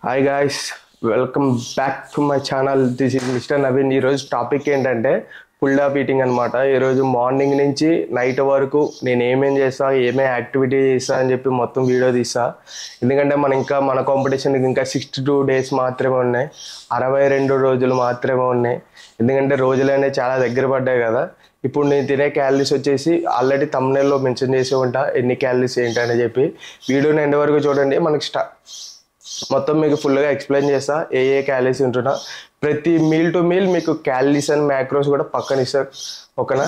Hi guys, welcome back to my channel. This is mister Naveen. ఈరోజు topic ఏంటంటే full of eating అనమాట. ఈరోజు morning నుంచి నైట్ వరకు నేను ఏమేం చేస్తా, ఏమేమి యాక్టివిటీ చేస్తా అని చెప్పి మొత్తం వీడియో తీస్తా. ఎందుకంటే మన కాంపిటీషన్కి ఇంకా 62 days మాత్రమే ఉన్నాయి, 62 రోజులు మాత్రమే ఉన్నాయి. ఎందుకంటే రోజులు అనేవి చాలా దగ్గర పడ్డాయి కదా. ఇప్పుడు నేను తినే క్యాలరీస్ వచ్చేసి ఆల్రెడీ థంబ్నెయిల్లో మెన్షన్ చేసి ఉంటా, ఎన్ని క్యాలరీస్ ఏంటని చెప్పి. వీడియోని ఎండ్ వరకు చూడండి. మనకి మొత్తం మీకు ఫుల్గా ఎక్స్ప్లెయిన్ చేస్తా ఏ క్యాలరీస్ ఉంటున్నా. ప్రతి మీల్ టు మీల్ మీకు క్యాలరీస్ అండ్ మ్యాక్రోస్ కూడా పక్కన ఇస్తారు, ఓకేనా?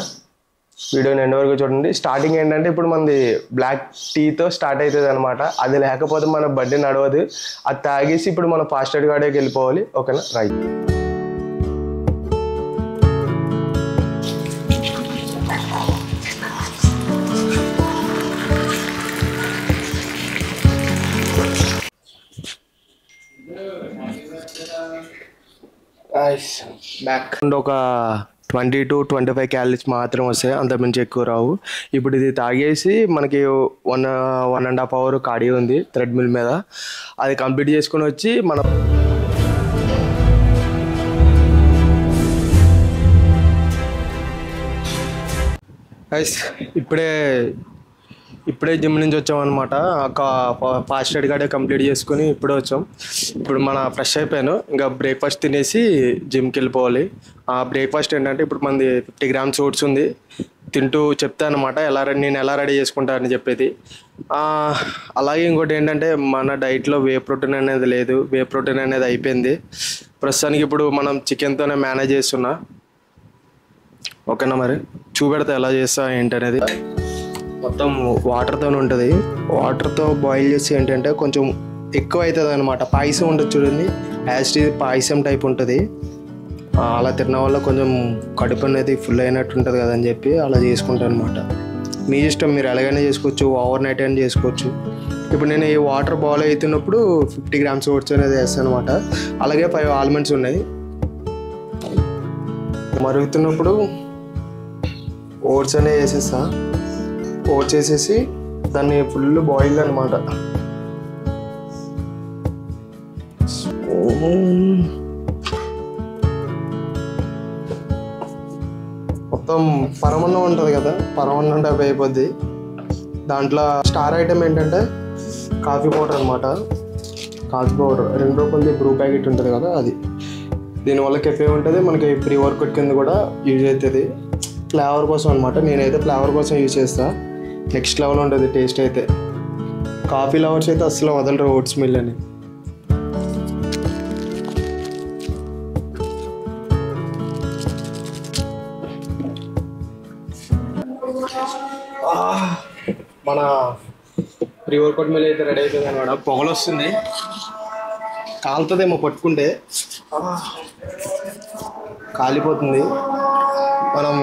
వీడియోని ఎండ్ వరకు చూడండి. స్టార్టింగ్ ఏంటంటే ఇప్పుడు మనది బ్లాక్ టీతో స్టార్ట్ అవుతుంది అనమాట. అది లేకపోతే మన బడ్డీ నడవదు. అది తాగేసి ఇప్పుడు మనం ఫాస్టెడ్ గార్డేకి వెళ్ళిపోవాలి, ఓకేనా? రైట్. బ్యాక్ ఒక 20 to 25 క్యాలరీస్ మాత్రం వస్తాయి, అంత మించి ఎక్కువ రావు. ఇప్పుడు ఇది తాగేసి మనకి 1.5 hour కార్డియో ఉంది థ్రెడ్మిల్ మీద. అది కంప్లీట్ చేసుకొని వచ్చి మనం ఇప్పుడే జిమ్ నుంచి వచ్చామన్నమాట. ఫాస్టెడ్ గార్డే కంప్లీట్ చేసుకుని ఇప్పుడే వచ్చాం. ఇప్పుడు మన ఫ్రెష్ అయిపోయాను, ఇంకా బ్రేక్ఫాస్ట్ తినేసి జిమ్కి వెళ్ళిపోవాలి. ఆ బ్రేక్ఫాస్ట్ ఏంటంటే ఇప్పుడు మనది 50 grams ఓట్స్ ఉంది. తింటూ చెప్తాను అనమాట నేను ఎలా రెడీ చేసుకుంటానని చెప్పేది. అలాగే ఇంకోటి ఏంటంటే మన డైట్లో వే ప్రోటీన్ అనేది లేదు, వే ప్రోటీన్ అనేది అయిపోయింది. ప్రస్తుతానికి ఇప్పుడు మనం చికెన్తోనే మేనేజ్ చేస్తున్నా, ఓకేనా? మరి చూపెడతా ఎలా చేస్తా ఏంటనేది. మొత్తం వాటర్తో ఉంటుంది. వాటర్తో బాయిల్ చేసి ఏంటంటే కొంచెం ఎక్కువ అవుతుంది అనమాట. పాయసం ఉంటుంది చూడండి, యాసిడ్ పాయసం టైప్ ఉంటుంది. అలా తినడం వల్ల కొంచెం కడుపు అనేది ఫుల్ అయినట్టు ఉంటుంది కదా అని చెప్పి అలా చేసుకుంటాను అనమాట. మీ ఇష్టం, మీరు ఎలాగైనా చేసుకోవచ్చు, ఓవర్ నైట్ అయినా చేసుకోవచ్చు. ఇప్పుడు నేను ఈ వాటర్ బాయిల్ అవుతున్నప్పుడు 50 grams ఓట్స్ అనేది వేస్తాను అనమాట. అలాగే 5 almonds ఉన్నాయి. మరుగుతున్నప్పుడు ఓట్స్ అనేవి వేసేస్తా. ఓట్స్ వేసేసి దాన్ని ఫుల్ బాయిల్ అనమాట. మొత్తం పరమన్నం ఉంటుంది కదా, పరమన్నం టైప్ అయిపోద్ది. దాంట్లో స్టార్ ఐటమ్ ఏంటంటే కాఫీ పౌడర్ అనమాట. కాఫీ పౌడర్ 2 రూపాయలది బ్రూ ప్యాకెట్ ఉంటుంది కదా, అది. దీనివల్ల కెఫే ఉంటుంది, మనకి ప్రీ వర్కౌట్ కింద కూడా యూజ్ అవుతుంది. ఫ్లేవర్ కోసం అనమాట. నేనైతే ఫ్లేవర్ కోసం యూజ్ చేస్తాను. నెక్స్ట్ లెవెల్ ఉంటుంది టేస్ట్ అయితే. కాఫీ లవర్స్ అయితే అసలు వదలరు ఓట్స్ మిల్ అని. మన ప్రీ వర్కౌట్ మిల్ అయితే రెడీ అవుతుంది అనమాట. పొగలు వస్తుంది, కాలుతుందేమో పట్టుకుంటే, కాలిపోతుంది. మనం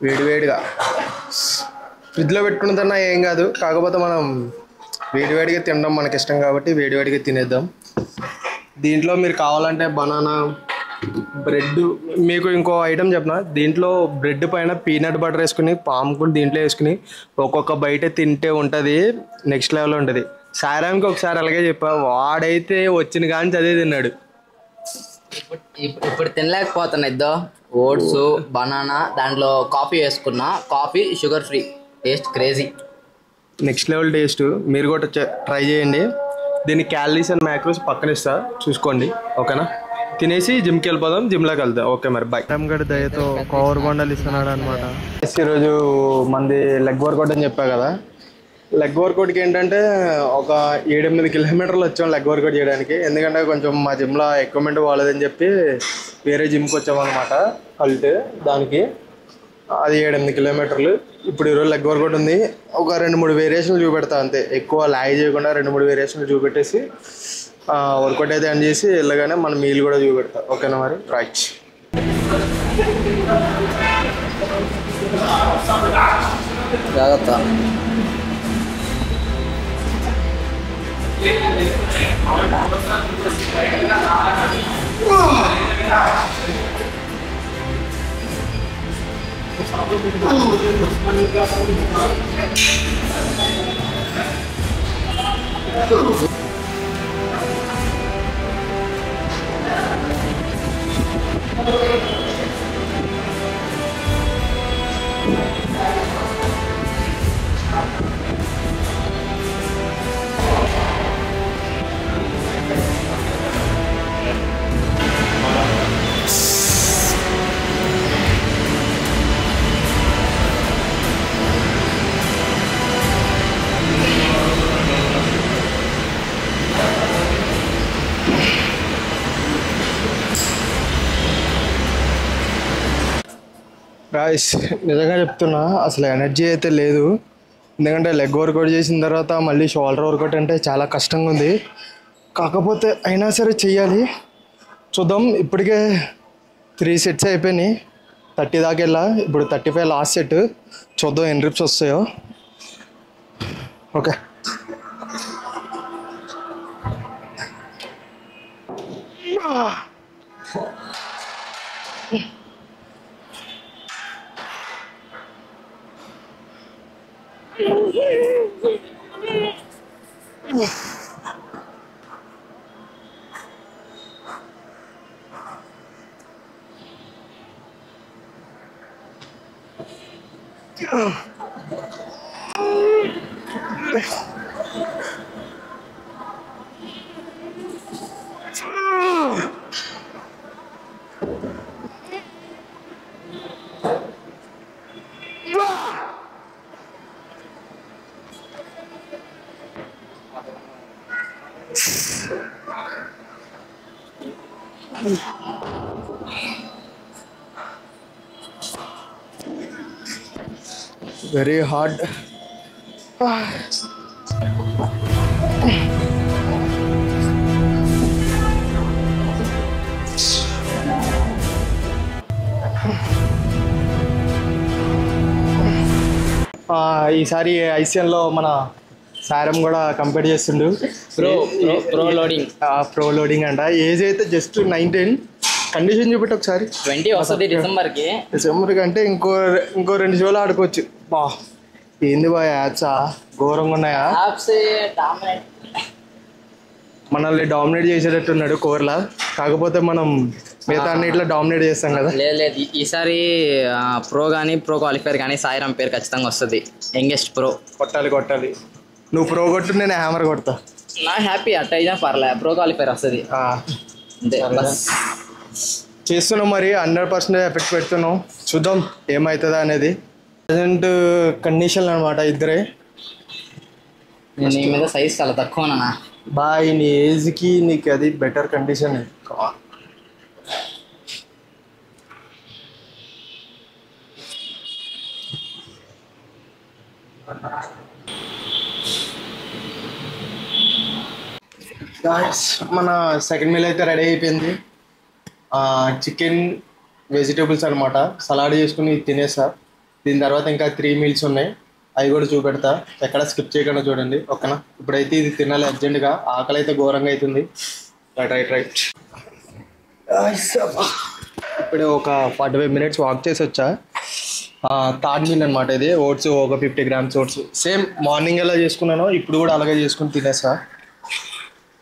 వేడివేడిగా ఫ్రిడ్జ్లో పెట్టుకున్నదన్నా ఏం కాదు, కాకపోతే మనం వేడివేడిగా తినడం మనకి ఇష్టం కాబట్టి వేడివేడిగా తినేద్దాం. దీంట్లో మీరు కావాలంటే బనానా, బ్రెడ్, మీకు ఇంకో ఐటెం చెప్పిన, దీంట్లో బ్రెడ్ పైన పీనట్ బటర్ వేసుకుని పామ్ కూడా దీంట్లో వేసుకుని ఒక్కొక్క బయట తింటే ఉంటుంది, నెక్స్ట్ లెవెల్లో ఉంటుంది. సారానికి ఒకసారి అలాగే చెప్పా, వాడైతే వచ్చిన కానీ చదివి తిన్నాడు. ఇప్పుడు తినలేకపోతున్నా. ఇద్దో ఓట్స్, బనానా, దాంట్లో కాఫీ వేసుకున్నా. Coffee sugar free, taste crazy, next level taste. మీరు కూడా ట్రై చేయండి. దీని క్యాలరీస్ అండ్ మ్యాక్రోస్ పక్కన ఇస్తా, చూసుకోండి, ఓకేనా? తినేసి జిమ్కి వెళ్ళిపోదాం, జిమ్లోకి వెళ్దాం. ఓకే మరి బాయ్. గడి దయతో కవర్ బండలు ఇస్తున్నాడు అనమాట. ఈరోజు మంది లెగ్ వర్కౌట్ అని చెప్పా కదా. లెగ్ వర్కౌట్కి ఏంటంటే ఒక 7-8 kilometers వచ్చాం లెగ్ వర్కౌట్ చేయడానికి. ఎందుకంటే కొంచెం మా జిమ్లో ఎక్విప్మెంట్ బాగాలేదని చెప్పి వేరే జిమ్కి వచ్చామన్నమాట. కల్ట్ దానికి అది 7-8 kilometers. ఇప్పుడు ఈరోజు లెగ్ వర్కౌట్ ఉంది. ఒక 2-3 వేరియేషన్లు చూపెడతా అంతే, ఎక్కువ లాగ్ చేయకుండా 2-3 వేరియేషన్లు చూపెట్టేసి వర్కౌట్ అయితే ఎండ్ చేసి వెళ్ళగానే మన మీల్ కూడా చూపెడతా, ఓకేనా? మరి రైట్. జాగ్రత్త. గాయ్స్ నిజంగా చెప్తున్నా అసలు ఎనర్జీ అయితే లేదు. ఎందుకంటే లెగ్ వర్కౌట్ చేసిన తర్వాత మళ్ళీ షోల్డర్ వర్కౌట్ అంటే చాలా కష్టంగా ఉంది. కాకపోతే అయినా సరే చెయ్యాలి. చూద్దాం. ఇప్పటికే 3 సెట్స్ అయిపోయినాయి. 30 దాకా వెళ్ళా. ఇప్పుడు 35 లాస్ట్ సెట్. చూద్దాం ఎన్ని రిప్స్ వస్తాయో. ఓకే. Very hard. ఈసారి ఐసీఎన్లో మన సారం కూడా కంపీట్ చేస్తుండు. ప్రో లోడింగ్ అంట. ఏజ్ అయితే జస్ట్ 19. కండిషన్ చూపెట్టి ఒకసారి. 20 వస్తుంది డిసెంబర్కి అంటే ఇంకో 2 షోలు ఆడుకోవచ్చు. బా ఏంది బా యాప్సా ఘోరంగా ఉన్నాయా? మనల్ని డామినేట్ చేసేటట్టున్నాడు కోర్లా. కాకపోతే మనం మిగతా అన్నిట్లో డామినేట్ చేస్తాం కదా. లేదు ఈసారి ప్రో కానీ ప్రో క్వాలిఫైర్ కానీ సాయిరామ్ పేరు ఖచ్చితంగా వస్తుంది. Youngest pro. కొట్టాలి. నువ్వు ప్రో కొట్టు, నేను హ్యామర్ కొడతా. నా హ్యాపీ అట్ట అయినా పర్లే. ప్రో క్వాలిఫైర్ వస్తుంది అంతే. చేస్తున్నాం మరి 100% ఎఫెక్ట్ పెడుతున్నాం. చూద్దాం ఏమవుతుందా అనేది. ప్రజెంట్ కండిషన్ అనమాట ఇద్దరే. నీ మీద సైజ్ చాలా తక్కువనా బాయ్. నీ ఏజ్కి నీకు అది బెటర్ కండిషన్. మన సెకండ్ మీల్ అయితే రెడీ అయిపోయింది. చికెన్ వెజిటేబుల్స్ అనమాట. సలాడ్ చేసుకుని తినేసా. దీని తర్వాత ఇంకా 3 మీల్స్ ఉన్నాయి. అవి కూడా చూపెడతా. ఎక్కడ స్కిప్ చేయకుండా చూడండి ఓకేనా. ఇప్పుడైతే ఇది తినాలి అర్జెంటుగా. ఆకలి అయితే ఘోరంగా అవుతుంది. రైట్. ఇప్పుడు ఒక 45 మినిట్స్ వాక్ చేసి వచ్చా. థర్డ్ మీల్ అనమాట ఇది. ఓట్స్ ఒక 50 గ్రామ్స్ ఓట్స్. సేమ్ మార్నింగ్ ఎలా చేసుకున్నానో ఇప్పుడు కూడా అలాగే చేసుకుని తినేసా.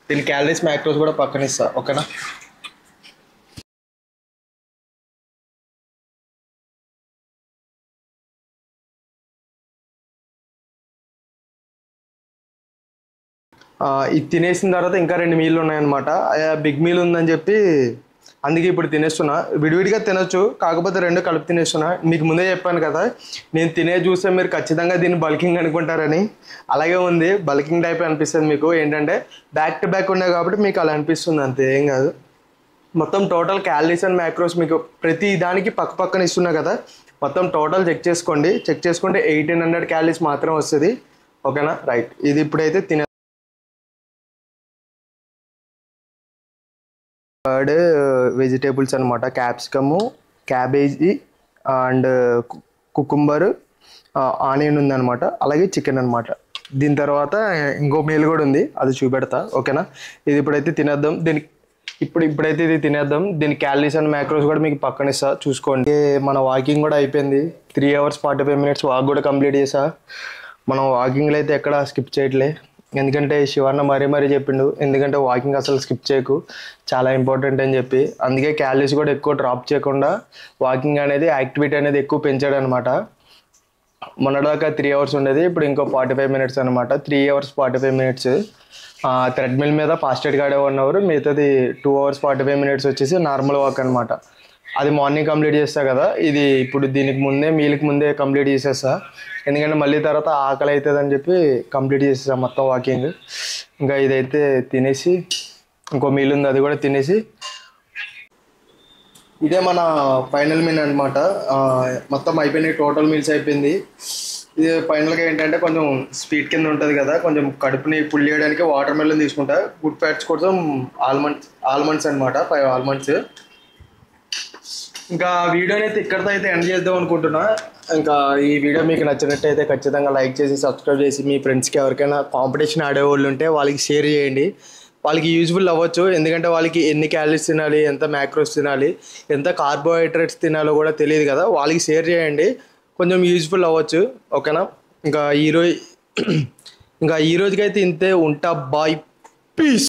దీని క్యాలరీస్ మ్యాక్రోస్ కూడా పక్కన ఇస్తా ఓకేనా. ఇది తినేసిన తర్వాత ఇంకా 2 మీల్ ఉన్నాయన్నమాట. బిగ్ మీల్ ఉందని చెప్పి అందుకే ఇప్పుడు తినేస్తున్నా. విడివిడిగా తినొచ్చు, కాకపోతే 2 కలిపి తినేస్తున్నా. మీకు ముందే చెప్పాను కదా, నేను తినే చూస్తే మీరు ఖచ్చితంగా దీన్ని బల్కింగ్ అనుకుంటారని. అలాగే ఉంది, బల్కింగ్ టైప్ అనిపిస్తుంది మీకు. ఏంటంటే బ్యాక్ టు బ్యాక్ ఉన్నాయి కాబట్టి మీకు అలా అనిపిస్తుంది, అంతే, ఏం కాదు. మొత్తం టోటల్ క్యాలరీస్ అండ్ మ్యాక్రోస్ మీకు ప్రతి దానికి పక్కన ఇస్తున్నా కదా. మొత్తం టోటల్ చెక్ చేసుకోండి. చెక్ చేసుకుంటే 1800 క్యాలరీస్ మాత్రం వస్తుంది ఓకేనా. రైట్. ఇది ఇప్పుడైతే థర్డ్ వెజిటేబుల్స్ అనమాట. Capsicum, cabbage and cucumber, onion ఉందన్నమాట. అలాగే చికెన్ అనమాట. దీని తర్వాత ఇంకో మీల్ కూడా ఉంది, అది చూపెడతా ఓకేనా. ఇది ఇప్పుడైతే తినేద్దాం. ఇప్పుడైతే ఇది తినేద్దాం. దీని క్యాలరీస్ అండ్ మ్యాక్రోస్ కూడా మీకు పక్కన ఇస్తా, చూసుకోండి. మన వాకింగ్ కూడా అయిపోయింది. 3 hours 45 minutes వాక్ కూడా కంప్లీట్ చేసా. మనం వాకింగ్లో అయితే ఎక్కడ స్కిప్ చేయట్లే, ఎందుకంటే శివన్న మరీ చెప్పిండు, ఎందుకంటే వాకింగ్ అసలు స్కిప్ చేయకు, చాలా ఇంపార్టెంట్ అని చెప్పి. అందుకే క్యాలరీస్ కూడా ఎక్కువ డ్రాప్ చేయకుండా వాకింగ్ అనేది, యాక్టివిటీ అనేది ఎక్కువ పెంచాడు అనమాట. మొన్నదాకా 3 hours ఉండేది, ఇప్పుడు ఇంకో 45 minutes అనమాట. 3 hours 45 minutes థ్రెడ్మిల్ మీద ఫాస్టెడ్ గాడే 1 hour, మిగతాది 2 hours 45 minutes వచ్చేసి నార్మల్ వాక్ అనమాట. అది మార్నింగ్ కంప్లీట్ చేస్తా కదా. ఇది ఇప్పుడు దీనికి ముందే, మీల్కి ముందే కంప్లీట్ చేసేస్తా, ఎందుకంటే మళ్ళీ తర్వాత ఆకలి అవుతుంది అని చెప్పి కంప్లీట్ చేసేసా మొత్తం వాకింగ్. ఇంకా ఇదైతే తినేసి, ఇంకో మీల్ ఉంది అది కూడా తినేసి ఇదే మన ఫైనల్ మీల్ అనమాట. మొత్తం అయిపోయినాయి, టోటల్ మీల్స్ అయిపోయింది. ఇది ఫైనల్గా ఏంటంటే కొంచెం స్వీట్ కింద ఉంటుంది కదా, కొంచెం కడుపుని ఫుల్ చేయడానికి వాటర్ మెలన్ తీసుకుంటా. గుడ్ ఫ్యాట్స్ కోసం ఆల్మండ్స్ అనమాట, 5 ఆల్మండ్స్. ఇంకా వీడియోని అయితే ఇక్కడితో అయితే ఎండ్ చేద్దాం అనుకుంటున్నా. ఇంకా ఈ వీడియో మీకు నచ్చినట్టయితే ఖచ్చితంగా లైక్ చేసి సబ్స్క్రైబ్ చేసి మీ ఫ్రెండ్స్కి ఎవరికైనా కాంపిటీషన్ ఆడేవాళ్ళు ఉంటే వాళ్ళకి షేర్ చేయండి. వాళ్ళకి యూజ్ఫుల్ అవ్వచ్చు, ఎందుకంటే వాళ్ళకి ఎన్ని క్యాలరీస్ తినాలి, ఎంత మ్యాక్రోస్ తినాలి, ఎంత కార్బోహైడ్రేట్స్ తినాలో కూడా తెలియదు కదా. వాళ్ళకి షేర్ చేయండి, కొంచెం యూజ్ఫుల్ అవ్వచ్చు. ఓకేనా? ఇంకా ఈరోజు ఇంకా ఈ రోజుకైతే ఇంతే. ఉంటా. Bye, piece.